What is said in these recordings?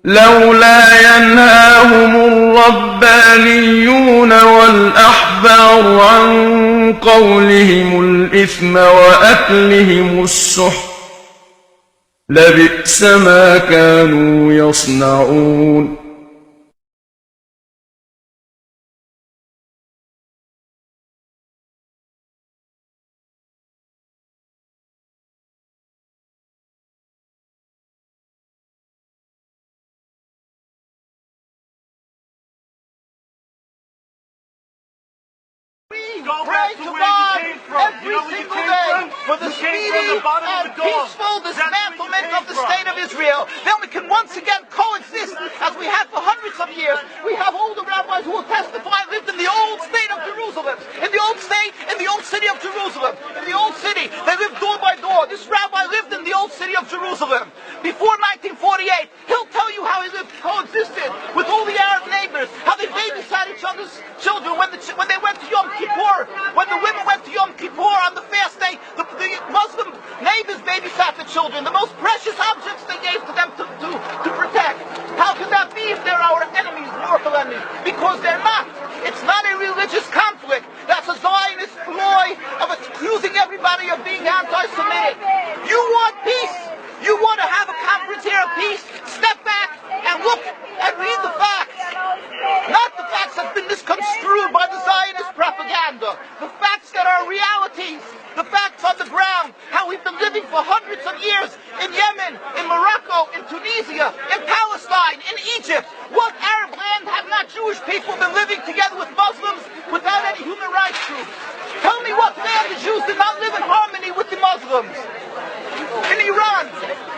لولا ينهاهم الربانيون والأحبار عن قولهم الإثم وأكلهم السحت لبئس ما كانوا يصنعون. Pray to God every single day for the speedy and peaceful dismantlement of the state of Israel. Then we can once again coexist as we have for hundreds of years. We have older rabbis who will testify lived in the old state of Jerusalem, in the old state, in the old city of Jerusalem, in the old city. They lived door by door. This rabbi lived in the old city of Jerusalem before 1948. He'll tell you how he lived, coexisted with all the Arab neighbors, how they babysat each other's children when they went to Yom Kippur. When the women went to Yom Kippur on the fast day, the Muslim neighbors babysat the children, the most precious objects they gave to them to protect. How could that be if they're our enemies, mortal enemies? Because they're not. It's not a religious conflict. That's a Zionist ploy of accusing everybody of being anti-Semitic. You want peace? You want to have a conference here of peace? Step back and look and read the facts. Not the facts that have been misconstrued by the Zionist propaganda. The facts that are realities. The facts on the ground. How we've been living for hundreds of years in Yemen, in Morocco, in Tunisia, in Palestine, in Egypt. What Arab land have not Jewish people been living together with Muslims without any human rights groups? Tell me what land the Jews did not live in harmony with the Muslims. In Iran,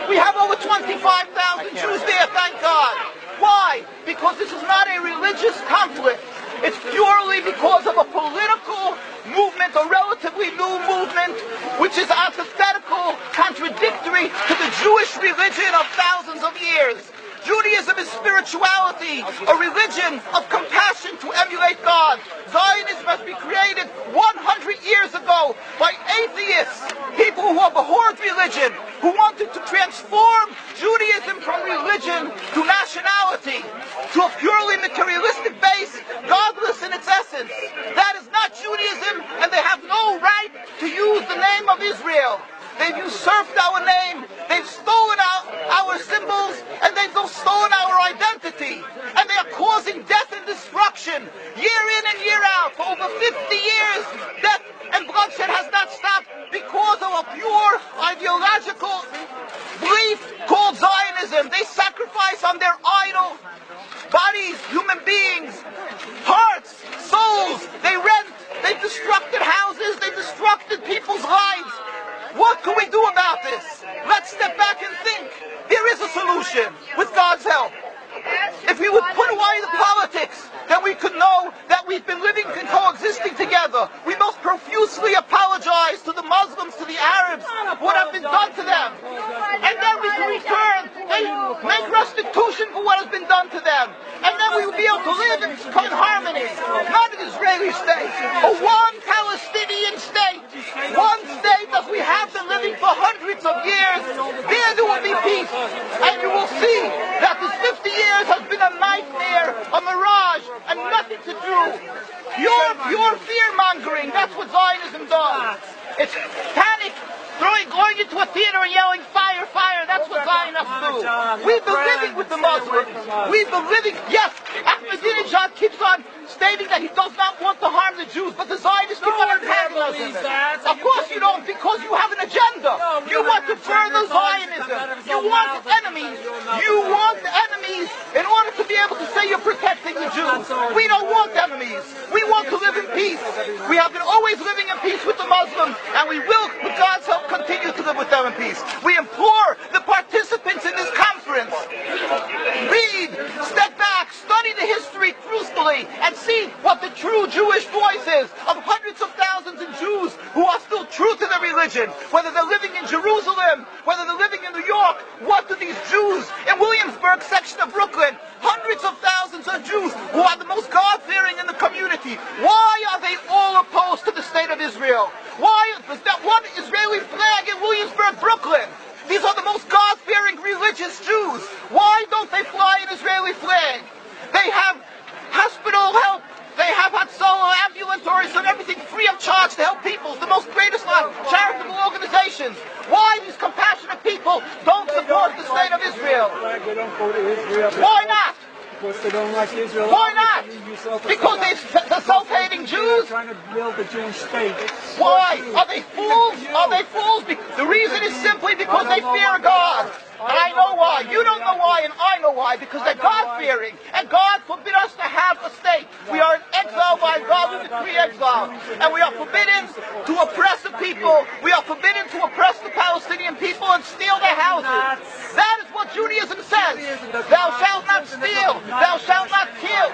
we have over 25,000 Jews there, thank God. Why? Because this is not a religious conflict. It's purely because of a political movement, a relatively new movement, which is antithetical, contradictory to the Jewish religion of thousands of years. Judaism is spirituality, a religion of compassion to emulate God. Zionism must be created 100 years ago by atheists, people who abhorred religion, who wanted to transform Judaism from religion to nationality, to a purely materialistic base, godless in its essence. That is not Judaism, and they have no right to use the name of Israel. They've usurped our name, they've stolen our symbols, and they've stolen our identity. And they are causing death and destruction year in and year out. For over 50 years, death and bloodshed has not stopped because of a pure ideological belief called Zionism. They sacrifice on their idol bodies, human beings, hearts, souls. They rent, they've destructed houses, they've destructed people's lives. What can we do about this? Let's step back and think. There is a solution with God's help. If we would put away the politics, then we could know that we've been living and coexisting together. We most profusely apologize to the Muslims, to the Arabs, what have been done to them. And then we can return and make restitution for what has been done to them. And then we will be able to live in harmony. Not an Israeli state, a one Palestinian state. One state as we have been living for hundreds of years. There will be peace. And you will see that this 50 years has been a nightmare, a mirage, and nothing to do. Pure fear-mongering, that's what Zionism does. It's panic, going into a theater and yelling, fire, fire, that's what Zionists do. We've been living with the Muslims. We've been living, yes, Ahmadinejad keeps on stating that he does not want to harm the Jews, but the Zionists keep on antagonizing him. Of course you don't, because you have an agenda. You want to further Zionism. You want enemies. You want enemies in order to be able to say you're protecting the Jews. We don't want enemies. We want to live in peace. We have been always living in peace with the Muslims, and we will, with God's help, continue to live with them in peace. We implore the participants in this conference, read, step back, study the history truthfully, and see what the true Jewish voice is of hundreds of thousands of Jews who are still true to their religion, whether they're living in Jerusalem, whether they're living in New York. What do these Jews in Williamsburg section of Brooklyn, hundreds of thousands of Jews who are the most God-fearing in the community, why are they all opposed to the state of Israel? Why is that one Israeli flag in Williamsburg, Brooklyn? Why don't they fly an Israeli flag? They have hospital help. They have had solo ambulatories and everything free of charge to help people. It's the most greatest charitable organizations. Why these compassionate people don't support the state of Israel? They don't go to Israel. Why not? Because they don't like Israel. Why not? Because they're self-hating Jews? They're trying to build the Jewish state. Why? Are they fools? Are they fools? The reason is simply because they fear God. And I know why. You don't know why, and I know why. Because they're God-fearing. And God forbid us to have a state. We are in exile by God. We decree exile. And we are forbidden to oppress the people. We are forbidden to oppress the Palestinian people and steal their houses. That is what Judaism says. Thou shalt not steal. Thou shalt not kill.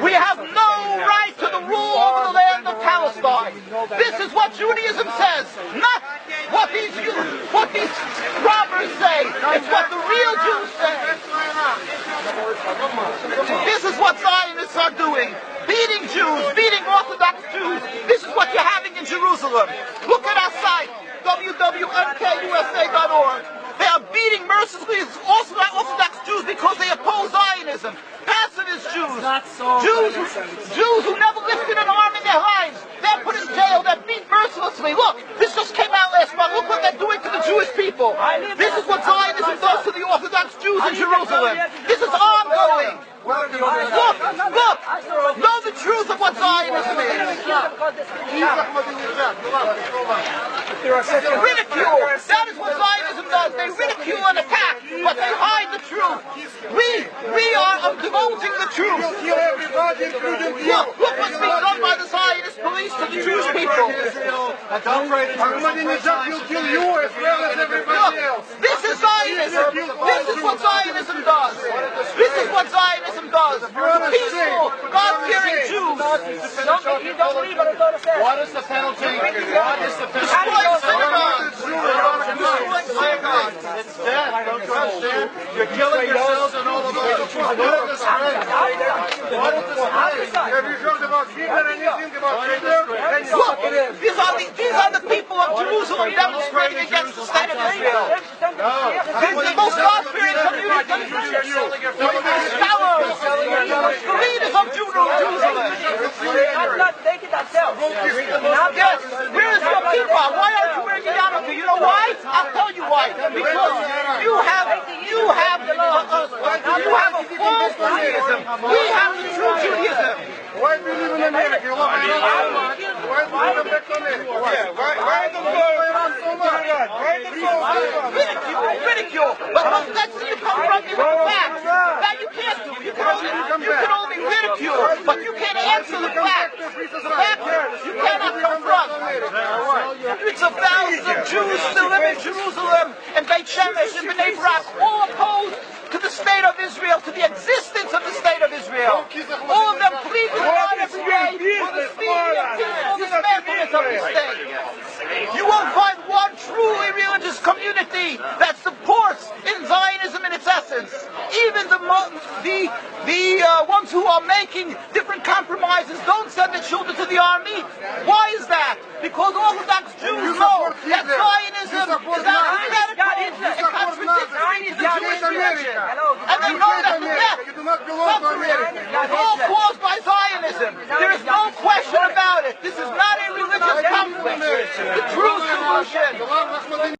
We have no right to the rule over the land of Palestine. This is what Judaism says, not what these robbers say. It's what the real Jews say. This is what Zionists are doing. Beating Jews, beating Orthodox Jews. This is what you're having in Jerusalem. Look at our site, www.mkusa.org. They are beating mercilessly Orthodox Jews because they oppose Zionism. Pacifist Jews. Jews who never lifted an arm in their lives. They're put in jail. They're beat mercilessly. Look, this just came out last month. Look what they're doing to the Jewish people. This is what Zionism does to the Orthodox Jews in Jerusalem. This is ongoing. Look, know the truth of what Zionism is. Ridicule. That is what Zionism does. They ridicule and attack, but they hide the truth. We are divulging the truth. Look what's being done by the Zionist police to the Jewish people. Ahmadinejad will kill you as well as everybody else. This is Zionism. This is what Zionism does. This is what Zionism does. Peaceful, God-fearing Jews. What is the penalty? What is the penalty? Destroy synagogues. It's death. Don't you understand? You're killing yourselves and all of us. What is this spread? What is this spread? Have you heard about Hitler? Anything about Hitler? Look, these are the people of Jerusalem demonstrating against the state of Israel. This is the most God-fearing community. Scholars, the leaders of Jerusalem. Yes, where is your kippah? Why aren't you wearing a yarmulke? You know why? I'll tell you why. Because you have a false Judaism. We have the true Judaism. Why do you live in America? You love America? Why do you live back to America? Why do you go around so much? Ridicule. But that's you come from me with the facts. That you can't do. You can only ridicule, but you can't answer the facts. The facts you cannot confront. Hundreds of thousands of Jews still live in Jerusalem and Beit Shemesh and Bnei Brak, all opposed to the state of Israel, to the existence of the state of Israel. All of them plead with God every day for the speedy and peaceful dismantlement of the state. You won't find one truly religious community that supports in Zionism in its essence. Even the ones who are making different compromises don't send their children to the army. Why is that? Because Orthodox Jews know that Zionism is antithetical and contradicts the Jewish religion. And they know that the death, suffering, is all caused by Zionism. There is no question about it. This is not a religious conflict. The true solution